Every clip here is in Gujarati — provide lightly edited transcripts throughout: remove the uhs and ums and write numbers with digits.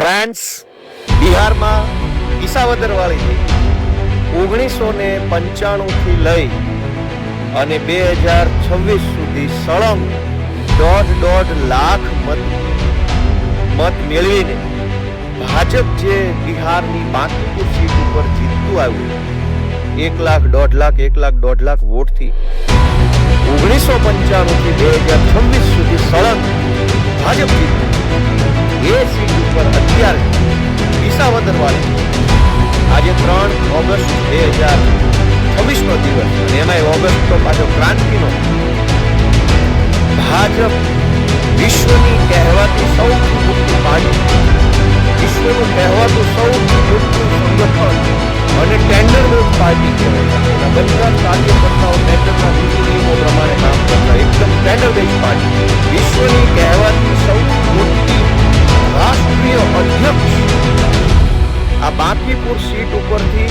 ફ્રાન્સ બિહારમાં વિસાવદરવાળી થઈ 1995 થી લઈ અને 2026 સુધી સળંગ 1.5 લાખ મત મેળવીને ભાજપ જે બિહારની બાંકીપુર સીટ ઉપર જીતતું આવ્યું 1 લાખ 1.5 લાખ વોટથી 1995 થી 2026 સુધી સળંગ ભાજપ જીત્યું એ સીટ ઉપર અત્યારે વિસાવદરવાળી આજે 3 ઓગસ્ટ 2026 નો દિવસ અને એમાં ઓગસ્ટ તો પાછો ક્રાંતિનો ભાજપ વિશ્વની કહેવાતી સૌથી મોટી પાર્ટી વિશ્વનું કહેવાતું સૌથી મોટું સંગઠન અને ટેન્ડર બેઝ પાર્ટી કહેવાય બધા કાર્યકર્તાઓ ટેન્ડરના નિયમો પ્રમાણે કામ કરતા એકદમ ટેન્ડર બેઝ પાર્ટી વિશ્વની કહેવાતી સૌથી મોટી રાષ્ટ્રીય અધ્યક્ષ આ બાંકીપુર સીટ ઉપરથી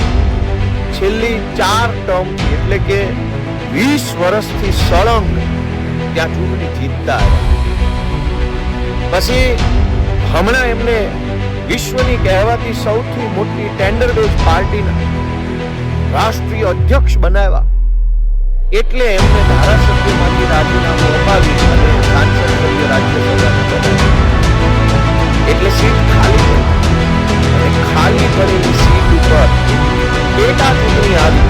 છેલ્લી 4 ટર્મ એટલે કે 20 વર્ષથી સળંગ ત્યાં ચૂંટણી જીતતા આવ્યા પછી હમણાં એમને વિશ્વની કહેવાતી સૌથી મોટી ટેન્ડર બેઝ પાર્ટીના રાષ્ટ્રીય અધ્યક્ષ બનાવ્યા એટલે એમને ધારાસભ્યમાંથી રાજીનામું અપાવી અને સાંસદ સભ્ય રાજ્યસભામાં બનાવ્યા એટલે સીટ ખાલી પડી અને ખાલી પડેલી સીટ ઉપર પેટા ચૂંટણી આવી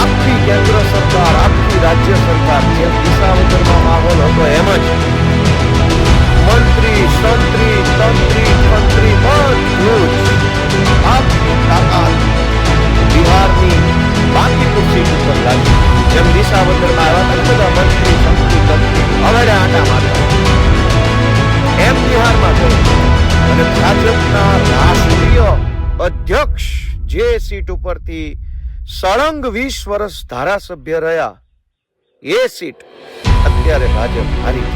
આખી કેન્દ્ર સરકાર આખી રાજ્ય સરકાર જેમ વિસાવદરમાં માહોલ હતો એમ જ મંત્રી સંત્રી તંત્રી મંત્રી બધું જ આખી તાકાત બિહારની બાંકીપુર સીટ ઉપર લાગી જેમ વિસાવદરમાં આવ્યા હતા બધા મંત્રી સંત્રી તંત્રી હવે આટા મારતા એમ બિહારમાં થયું અને ભાજપના રાષ્ટ્રીય અધ્યક્ષ જે સીટ ઉપરથી સળંગ 20 વર્ષ ધારાસભ્ય રહ્યા એ સીટ અત્યારે ભાજપ હારી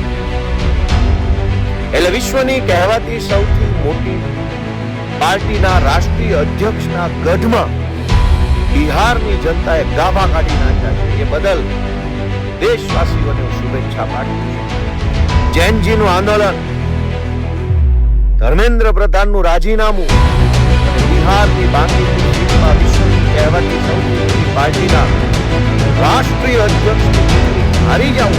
એટલે વિશ્વની કહેવાતી સૌથી મોટી પાર્ટીના રાષ્ટ્રીય અધ્યક્ષના ગઢમાં બિહારની જનતાએ ગાભા કાઢી નાખ્યા છે એ બદલ દેશવાસીઓને હું શુભેચ્છા પાઠવું છું જૈનજીનું આંદોલન ધર્મેન્દ્ર પ્રધાનનું રાજીનામું અને બિહારની બાંકીપુર સીટમાં વિશ્વની કહેવાતી સૌથી મોટી પાર્ટીના રાષ્ટ્રીય અધ્યક્ષની ચૂંટણી હારી જવું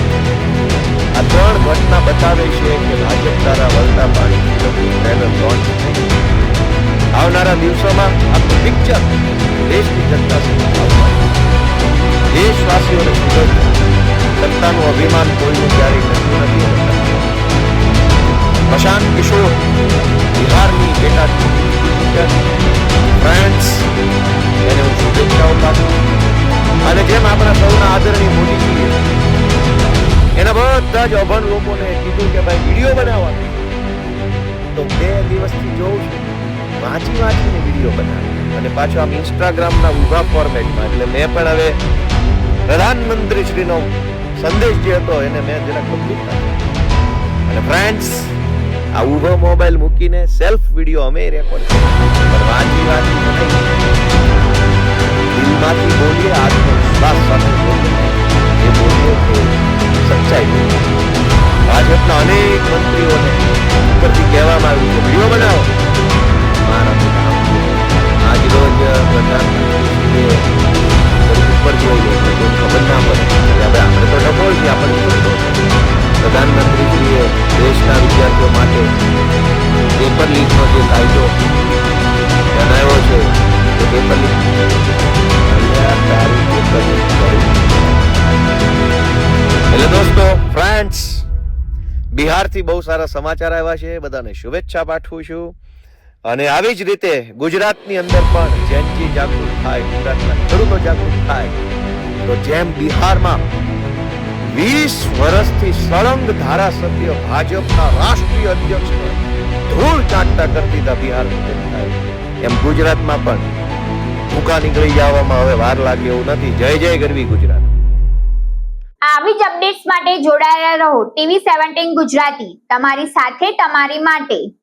આ 3 ઘટના બતાવે છે કે ભાજપ દ્વારા વળતા પાણી ટ્રેલર લોન્ચ થઈ આવનારા દિવસોમાં આખું પિક્ચર દેશની જનતા સમજાવવા દેશવાસીઓને શુભેચ્છા સત્તાનું અભિમાન કોઈનું ક્યારેય થતું નથી પ્રશાંત કિશોર બિહારની પેટા ફ્રાન્સ એને હું શુભેચ્છાઓ પાઠવું અને જેમ આપણા સૌના આદરણીય મોદીજીએ એના બધા જ અભણ લોકોને કીધું કે ભાઈ વિડીયો બનાવવાનો તો 2 દિવસથી જોઉં છું વાંચીને વિડીયો બનાવી અને પાછો આમ ઇન્સ્ટાગ્રામના ઉભા ફોર્મેટમાં એટલે મેં પણ હવે પ્રધાનમંત્રી શ્રીનો સંદેશ જે હતો એને મેં જરા કમ્પ્લીટ કર્યો અને ફ્રેન્ડ્સ આ ઉભો મોબાઈલ મૂકીને સેલ્ફ વિડીયો અમે રેકોર્ડ કર્યો વાંચી દિલમાંથી બોલીએ આત્મવિશ્વાસ સાથે બોલીએ એ બોલીએ કે સચ્ચાઈ ભાજપના અનેક મંત્રીઓને ઉપરથી કહેવામાં આવ્યું કે વિડીયો બનાવો મારા આજ રોજ પ્રધાનમંત્રીએ ઉપર જોઈએ તો કોઈ ખબર ના પડે હવે આપણે તો ડબોળ છે આપણને પ્રધાનમંત્રીશ્રીએ દેશના વિદ્યાર્થીઓ માટે પેપર લીકનો જે કાયદો બનાવ્યો છે તે પેપર લીક એટલે દોસ્તો ફ્રેન્ડ્સ બિહારથી બહુ સારા સમાચાર આવ્યા છે બધાને શુભેચ્છા પાઠવું છું અને આવી જ રીતે ગુજરાતની અંદર પણ જૈનજી જાગૃત થાય ગુજરાતના ખેડૂતો જાગૃત થાય તો જેમ બિહારમાં 20 વર્ષથી સળંગ ધારાસભ્ય ભાજપના રાષ્ટ્રીય અધ્યક્ષને ધૂળ ચાટતા કરતી હતા બિહારની જનતાએ એમ ગુજરાતમાં પણ ભૂકા નીકળી જવામાં હવે વાર લાગે એવું નથી જય જય ગરવી ગુજરાત આવી જ અપડેટ્સ માટે જોડાયેલા રહો TV17 ગુજરાતી તમારી સાથે તમારી માટે